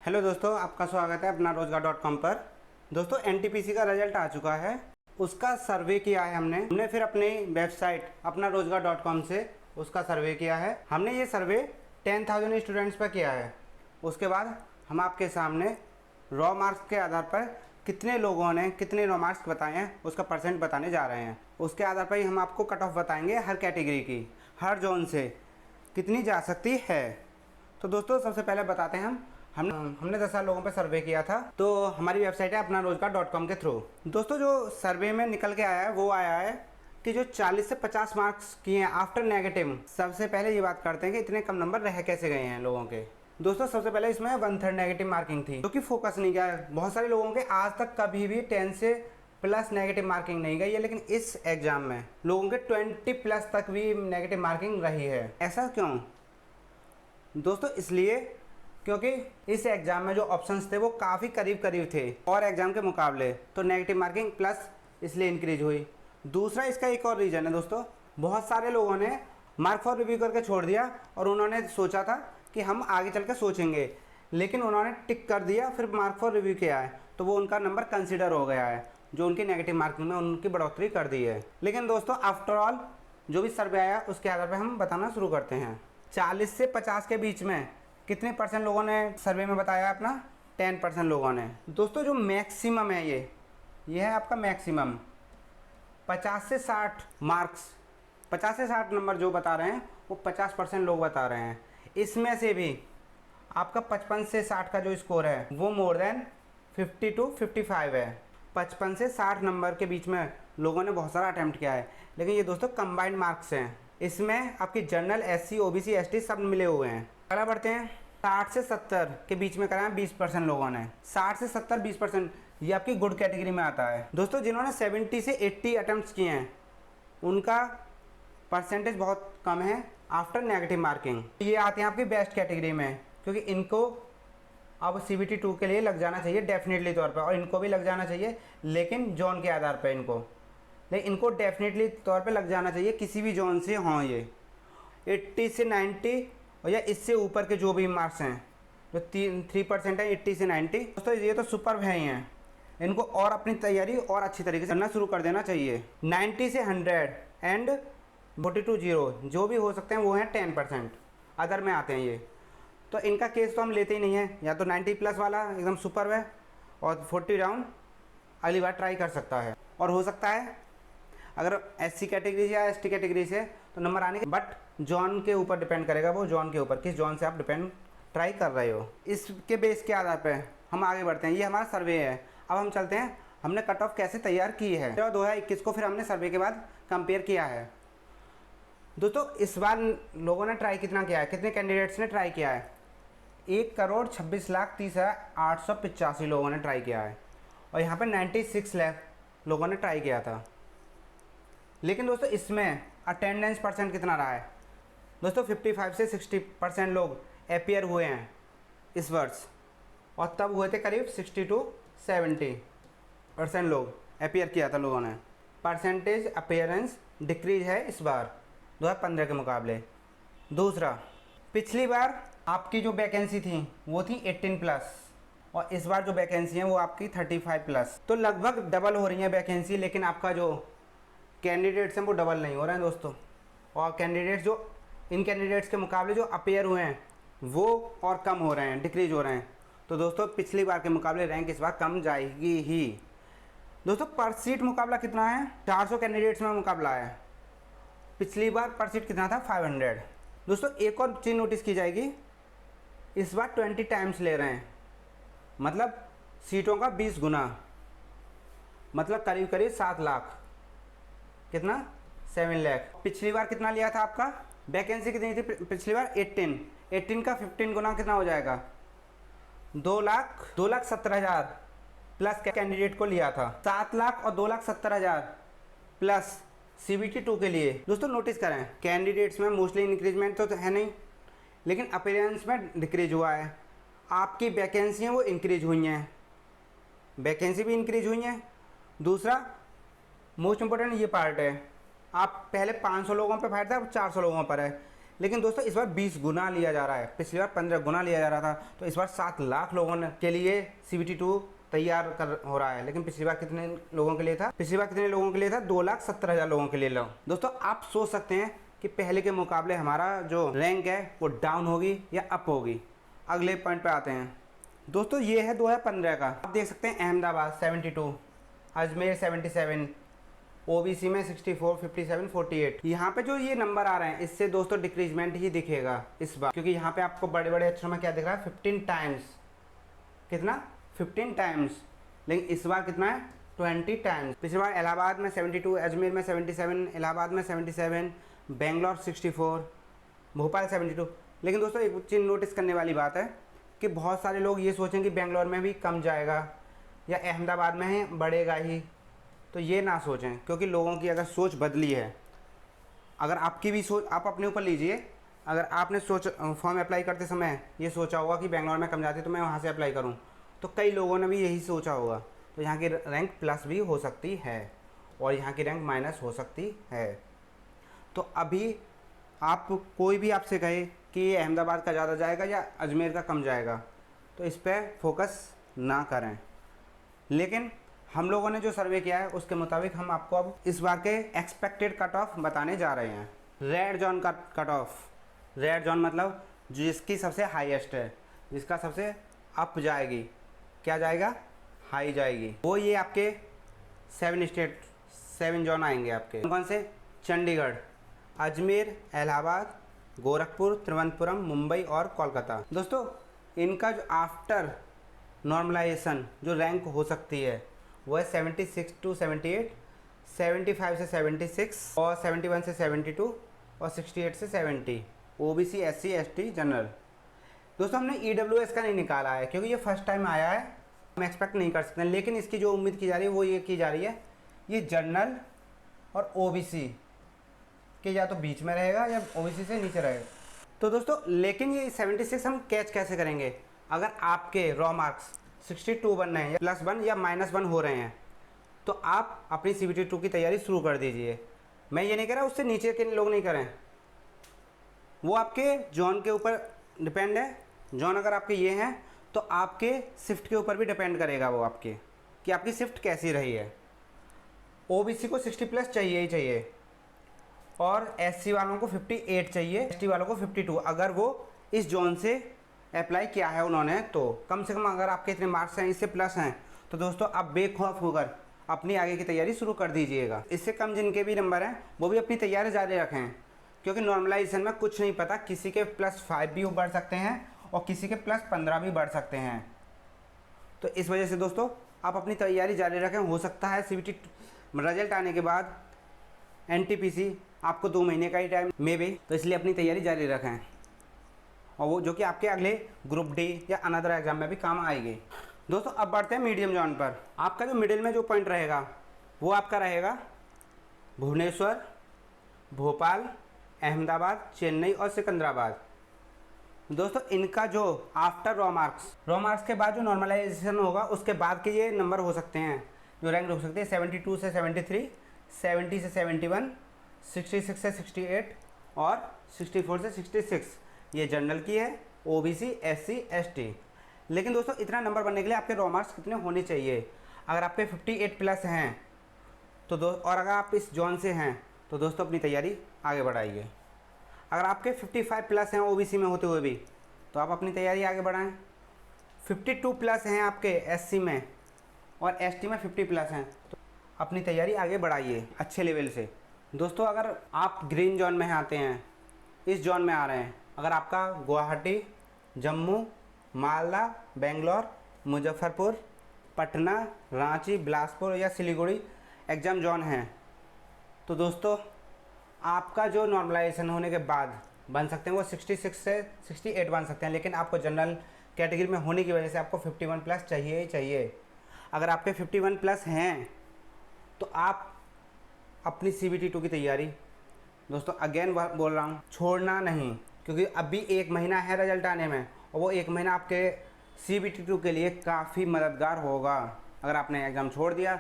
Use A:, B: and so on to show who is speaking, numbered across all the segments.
A: Hello दोस्तों, आपका स्वागत है अपना रोजगार.com पर। दोस्तों एनटीपीसी का रिजल्ट आ चुका है, उसका सर्वे किया है हमने फिर अपनी वेबसाइट अपना रोजगार.com से उसका सर्वे किया है। हमने ये सर्वे 10,000 स्टूडेंट्स पर किया है। उसके बाद हम आपके सामने रॉ मार्क्स के आधार पर कितने लोगों ने कितने रॉ मार्क्स बताए हैं उसका परसेंट बताने जा रहे हैं। उसके आधार पर ही हम आपको कट ऑफ बताएंगे, हर कैटेगरी की, हर जोन से कितनी जा सकती है। तो दोस्तों सबसे पहले बताते हैं हमने 10,000 लोगों पर सर्वे किया था, तो हमारी वेबसाइट है अपना रोजगार.com के थ्रू। दोस्तों जो सर्वे में निकल के आया है वो आया है कि जो 40 से 50 मार्क्स किए हैं आफ्टर नेगेटिव। सबसे पहले ये बात करते हैं कि इतने कम नंबर रह कैसे गए हैं लोगों के। दोस्तों सबसे पहले इसमें 1/3 नेगेटिव मार्किंग थी, जो कि फोकस नहीं किया। बहुत सारे लोगों के आज तक कभी भी 10 से प्लस नेगेटिव मार्किंग नहीं गई है, लेकिन इस एग्जाम में लोगों के 20 प्लस तक भी नेगेटिव मार्किंग रही है। ऐसा क्यों दोस्तों? इसलिए क्योंकि इस एग्जाम में जो ऑप्शंस थे वो काफ़ी करीब करीब थे और एग्जाम के मुकाबले, तो नेगेटिव मार्किंग प्लस इसलिए इंक्रीज हुई। दूसरा इसका एक और रीज़न है दोस्तों, बहुत सारे लोगों ने मार्क फॉर रिव्यू करके छोड़ दिया और उन्होंने सोचा था कि हम आगे चल के सोचेंगे, लेकिन उन्होंने टिक कर दिया, फिर मार्क फॉर रिव्यू किया है तो वो उनका नंबर कंसिडर हो गया है, जो उनकी नेगेटिव मार्किंग में उनकी बढ़ोतरी कर दी है। लेकिन दोस्तों आफ्टर ऑल जो भी सर्वे आया उसके आधार पर हम बताना शुरू करते हैं। 40 से 50 के बीच में कितने परसेंट लोगों ने सर्वे में बताया अपना? 10% लोगों ने। दोस्तों जो मैक्सिमम है ये है आपका मैक्सिमम। 50 से 60 मार्क्स, 50 से 60 नंबर जो बता रहे हैं वो 50% लोग बता रहे हैं। इसमें से भी आपका 55 से 60 का जो स्कोर है वो मोर देन 50 to 55 है। 55 से 60 नंबर के बीच में लोगों ने बहुत सारा अटैम्प्ट किया है, लेकिन ये दोस्तों कंबाइंड मार्क्स हैं। इसमें आपकी जनरल, एससी, ओबीसी, एसटी सब मिले हुए हैं। अगला बढ़ते हैं। 60 से 70 के बीच में कराया 20% लोगों ने। 60 से 70 20% ये आपकी गुड कैटेगरी में आता है। दोस्तों जिन्होंने 70 से 80 अटैम्प्ट्स किए हैं उनका परसेंटेज बहुत कम है आफ्टर नेगेटिव मार्किंग। ये आते हैं आपकी बेस्ट कैटेगरी में, क्योंकि इनको अब CBT 2 के लिए लग जाना चाहिए डेफिनेटली तौर पर, और इनको भी लग जाना चाहिए, लेकिन जोन के आधार पर लेकिन इनको डेफिनेटली तौर पे लग जाना चाहिए किसी भी जोन से हों। ये 80 से 90 और या इससे ऊपर के जो भी मार्क्स हैं, जो 3% है 80 से 90, दोस्तों ये तो सुपर है ही हैं। इनको और अपनी तैयारी और अच्छी तरीके से करना शुरू कर देना चाहिए। 90 से 100 एंड 42 0 जो भी हो सकते हैं वो हैं 10%, अदर में आते हैं ये। तो इनका केस तो हम लेते ही नहीं है, या तो 90 प्लस वाला एकदम सुपर है और 40 डाउन अगली बार ट्राई कर सकता है। और हो सकता है अगर SC कैटेगरी से या ST कैटेगरी से तो नंबर आने के, बट जॉन के ऊपर डिपेंड करेगा, वो जॉन के ऊपर किस जॉन से आप डिपेंड ट्राई कर रहे हो, इसके बेस के आधार पे हम आगे बढ़ते हैं। ये हमारा सर्वे है। अब हम चलते हैं हमने कट ऑफ कैसे तैयार की है 2021 को, फिर हमने सर्वे के बाद कंपेयर किया है। दोस्तों इस बार लोगों ने ट्राई कितना किया है, कितने कैंडिडेट्स ने ट्राई किया है? 1,26,30,885 लोगों ने ट्राई किया है, और यहाँ पर 96 लाख लोगों ने ट्राई किया था। लेकिन दोस्तों इसमें अटेंडेंस परसेंट कितना रहा है? दोस्तों 55 से 60% लोग अपीयर हुए हैं इस वर्ष, और तब हुए थे करीब 60 to 70% लोग अपीयर किया था लोगों ने। परसेंटेज अपीयरेंस डिक्रीज है इस बार 2015 के मुकाबले। दूसरा, पिछली बार आपकी जो वैकेंसी थी वो थी 18+, और इस बार जो वैकेंसी है वो आपकी 35+, तो लगभग डबल हो रही है वैकेंसी, लेकिन आपका जो कैंडिडेट्स हैं वो डबल नहीं हो रहे हैं दोस्तों। और कैंडिडेट्स जो इन कैंडिडेट्स के मुकाबले जो अपीयर हुए हैं वो और कम हो रहे हैं, डिक्रीज हो रहे हैं। तो दोस्तों पिछली बार के मुकाबले रैंक इस बार कम जाएगी ही। दोस्तों पर सीट मुकाबला कितना है? 400 कैंडिडेट्स में मुकाबला है। पिछली बार पर सीट कितना था? 500। दोस्तों एक और चीज़ नोटिस की जाएगी, इस बार 20 टाइम्स ले रहे हैं, मतलब सीटों का 20 गुना, मतलब करीब करीब 7 लाख। कितना? 7 लाख। पिछली बार कितना लिया था आपका? वैकेंसी कितनी थी पिछली बार? 18 का 15 गुना कितना हो जाएगा? 2,70,000 प्लस कैंडिडेट को लिया था। 7 लाख और 2,70,000 प्लस CBT 2 के लिए। दोस्तों नोटिस करें, कैंडिडेट्स में मोस्टली इंक्रीजमेंट तो है नहीं, लेकिन अपीयरेंस में डिक्रीज हुआ है। आपकी वैकेंसी हैं वो इंक्रीज हुई हैं, वैकेंसी भी इंक्रीज हुई हैं। दूसरा मोस्ट इम्पोर्टेंट ये पार्ट है, आप पहले 500 लोगों पे फाइट था, अब 400 लोगों पर है। लेकिन दोस्तों इस बार 20 गुना लिया जा रहा है, पिछली बार 15 गुना लिया जा रहा था। तो इस बार 7 लाख लोगों के लिए CBT2 तैयार हो रहा है। लेकिन पिछली बार कितने लोगों के लिए था? पिछली बार कितने लोगों के लिए था? 2,70,000 लोगों के लिए। लो दोस्तों, आप सोच सकते हैं कि पहले के मुकाबले हमारा जो रैंक है वो डाउन होगी या अप होगी। अगले पॉइंट पे आते हैं दोस्तों, ये है 2015 का। आप देख सकते हैं अहमदाबाद 72, अजमेर 77, OBC में 64, 57, 48। यहाँ पे जो ये नंबर आ रहे हैं इससे दोस्तों डिक्रीजमेंट ही दिखेगा इस बार, क्योंकि यहाँ पे आपको बड़े बड़े अक्षरों में क्या दिख रहा है? 15 टाइम्स। कितना? 15 टाइम्स। लेकिन इस बार कितना है? 20 टाइम्स। पिछली बार इलाहाबाद में 72, अजमेर में 77, इलाहाबाद में 77, बेंगलोर 64, भोपाल 72। लेकिन दोस्तों एक चीज़ नोटिस करने वाली बात है कि बहुत सारे लोग ये सोचें कि बेंगलोर में भी कम जाएगा या अहमदाबाद में ही बढ़ेगा ही। तो ये ना सोचें, क्योंकि लोगों की अगर सोच बदली है, अगर आपकी भी सोच, आप अपने ऊपर लीजिए। अगर आपने फॉर्म अप्लाई करते समय ये सोचा होगा कि बेंगलोर में कम जाती है तो मैं वहाँ से अप्लाई करूँ, तो कई लोगों ने भी यही सोचा होगा। तो यहाँ की रैंक प्लस भी हो सकती है और यहाँ की रैंक माइनस हो सकती है। तो अभी आप कोई भी आपसे कहे कि अहमदाबाद का ज़्यादा जाएगा या अजमेर का कम जाएगा, तो इस पर फोकस ना करें। लेकिन हम लोगों ने जो सर्वे किया है उसके मुताबिक हम आपको अब इस बार के एक्सपेक्टेड कट ऑफ बताने जा रहे हैं। रेड जोन का कट ऑफ, रेड जोन मतलब जिसकी सबसे हाईएस्ट है, जिसका सबसे अप जाएगी, क्या जाएगा? हाई जाएगी। वो ये आपके 7 जोन आएंगे आपके। कौन से? चंडीगढ़, अजमेर, इलाहाबाद, गोरखपुर, तिरुवनंतपुरम, मुंबई और कोलकाता। दोस्तों इनका जो आफ्टर नॉर्मलाइजेशन जो रैंक हो सकती है वो है 76 to 78, 75 से 76 और 71 से 72 और 68 से 70। OBC, SC, ST, general. दोस्तों हमने EWS का नहीं निकाला है क्योंकि ये फर्स्ट टाइम आया है, हम एक्सपेक्ट नहीं कर सकते। लेकिन इसकी जो उम्मीद की जा रही है वो ये की जा रही है, ये जनरल और OBC के या तो बीच में रहेगा या OBC से नीचे रहेगा। तो दोस्तों लेकिन ये 76 हम कैच कैसे करेंगे? अगर आपके रॉ मार्क्स 62 बन रहे हैं, +1 या -1 हो रहे हैं, तो आप अपनी CBT2 की तैयारी शुरू कर दीजिए। मैं ये नहीं कह रहा उससे नीचे के लोग नहीं करें, वो आपके जॉन के ऊपर डिपेंड है। जॉन अगर आपके ये हैं तो आपके शिफ्ट के ऊपर भी डिपेंड करेगा वो आपके, कि आपकी शिफ्ट कैसी रही है। OBC को 60+ चाहिए ही चाहिए और SC वालों को 58 चाहिए, ST वालों को 52, अगर वो इस जोन से अप्लाई किया है उन्होंने। तो कम से कम अगर आपके इतने मार्क्स हैं, इससे प्लस हैं, तो दोस्तों आप बेखौफ होकर अपनी आगे की तैयारी शुरू कर दीजिएगा। इससे कम जिनके भी नंबर हैं वो भी अपनी तैयारी जारी रखें, क्योंकि नॉर्मलाइजेशन में कुछ नहीं पता, किसी के +5 भी बढ़ सकते हैं और किसी के +15 भी बढ़ सकते हैं। तो इस वजह से दोस्तों आप अपनी तैयारी जारी रखें। हो सकता है CBT रिजल्ट आने के बाद NTPC आपको 2 महीने का ही टाइम में भी, तो इसलिए अपनी तैयारी जारी रखें, और वो जो कि आपके अगले ग्रुप डी या अनदर एग्जाम में भी काम आएगी। दोस्तों अब बढ़ते हैं मीडियम जोन पर। आपका जो मिडिल में जो पॉइंट रहेगा वो आपका रहेगा भुवनेश्वर, भोपाल, अहमदाबाद, चेन्नई और सिकंदराबाद। दोस्तों इनका जो आफ्टर रॉ मार्क्स के बाद जो नॉर्मलाइजेशन होगा उसके बाद के ये नंबर हो सकते हैं, जो रैंक हो सकती है 72 से 73, 70 से 71, 66 से 68 और 64 से 66। ये जनरल की है, OBC, SC, ST। लेकिन दोस्तों इतना नंबर बनने के लिए आपके रॉ मार्क्स कितने होने चाहिए? अगर आपके 58+ हैं तो और अगर आप इस जोन से हैं तो दोस्तों अपनी तैयारी आगे बढ़ाइए। अगर आपके 55+ हैं OBC में होते हुए भी, तो आप अपनी तैयारी आगे बढ़ाएं। 52+ हैं आपके SC में और ST में 50+ हैं, तो अपनी तैयारी आगे बढ़ाइए अच्छे लेवल से। दोस्तों अगर आप ग्रीन जोन में आते हैं, इस जोन में आ रहे हैं, अगर आपका गुवाहाटी, जम्मू, मालदा, बेंगलोर, मुजफ्फरपुर, पटना, रांची, बिलासपुर या सिलीगुड़ी एग्ज़ाम जोन है, तो दोस्तों आपका जो नॉर्मलाइजेशन होने के बाद बन सकते हैं वो 66 से 68 बन सकते हैं। लेकिन आपको जनरल कैटेगरी में होने की वजह से आपको 51+ चाहिए ही चाहिए। अगर आपके 51+ हैं तो आप अपनी CBT2 की तैयारी दोस्तों अगेन बोल रहा हूँ, छोड़ना नहीं, क्योंकि अभी 1 महीना है रिजल्ट आने में, और वो 1 महीना आपके CBT2 के लिए काफ़ी मददगार होगा। अगर आपने एग्ज़ाम छोड़ दिया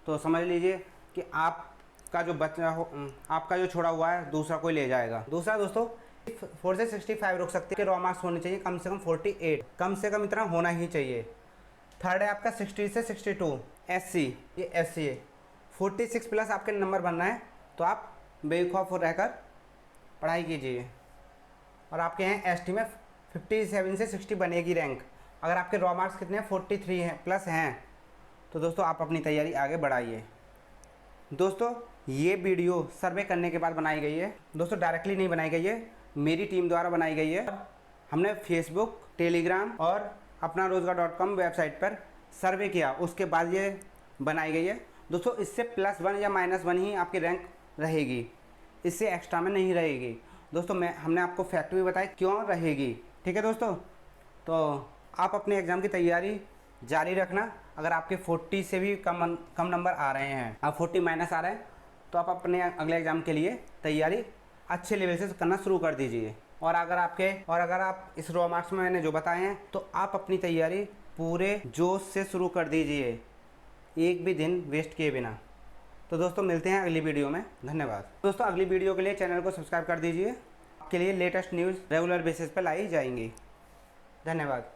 A: तो समझ लीजिए कि आपका जो बचा हो, आपका जो छोड़ा हुआ है दूसरा कोई ले जाएगा। दूसरा दोस्तों 4 से 65 रुक सकते हैं कि रॉ मार्क्स होने चाहिए कम से कम 48, कम से कम इतना होना ही चाहिए। थर्ड है आपका 60 से 62 SC, ये SC है। 46 प्लस आपके नंबर बनना है तो आप बेखौफ रहकर पढ़ाई कीजिए। और आपके हैं ST में 57 से 60 बनेगी रैंक। अगर आपके रॉ मार्क्स कितने हैं 43 हैं प्लस हैं तो दोस्तों आप अपनी तैयारी आगे बढ़ाइए। दोस्तों ये वीडियो सर्वे करने के बाद बनाई गई है दोस्तों, डायरेक्टली नहीं बनाई गई है, मेरी टीम द्वारा बनाई गई है। हमने फेसबुक, टेलीग्राम और अपना रोजगार.com वेबसाइट पर सर्वे किया, उसके बाद ये बनाई गई है दोस्तों। इससे +1 या -1 ही आपकी रैंक रहेगी, इससे एक्स्ट्रा में नहीं रहेगी दोस्तों। हमने आपको फैक्ट भी बताया क्यों रहेगी, ठीक है दोस्तों। तो आप अपने एग्ज़ाम की तैयारी जारी रखना। अगर आपके 40 से भी कम नंबर आ रहे हैं, आप 40 माइनस आ रहे हैं, तो आप अपने अगले एग्ज़ाम के लिए तैयारी अच्छे लेवल से करना शुरू कर दीजिए। और अगर आप इस रॉ मार्क्स में मैंने जो बताए हैं तो आप अपनी तैयारी पूरे जोश से शुरू कर दीजिए, एक भी दिन वेस्ट किए बिना। तो दोस्तों मिलते हैं अगली वीडियो में, धन्यवाद। दोस्तों अगली वीडियो के लिए चैनल को सब्सक्राइब कर दीजिए, आपके लिए लेटेस्ट न्यूज़ रेगुलर बेसिस पर लाई जाएंगी। धन्यवाद।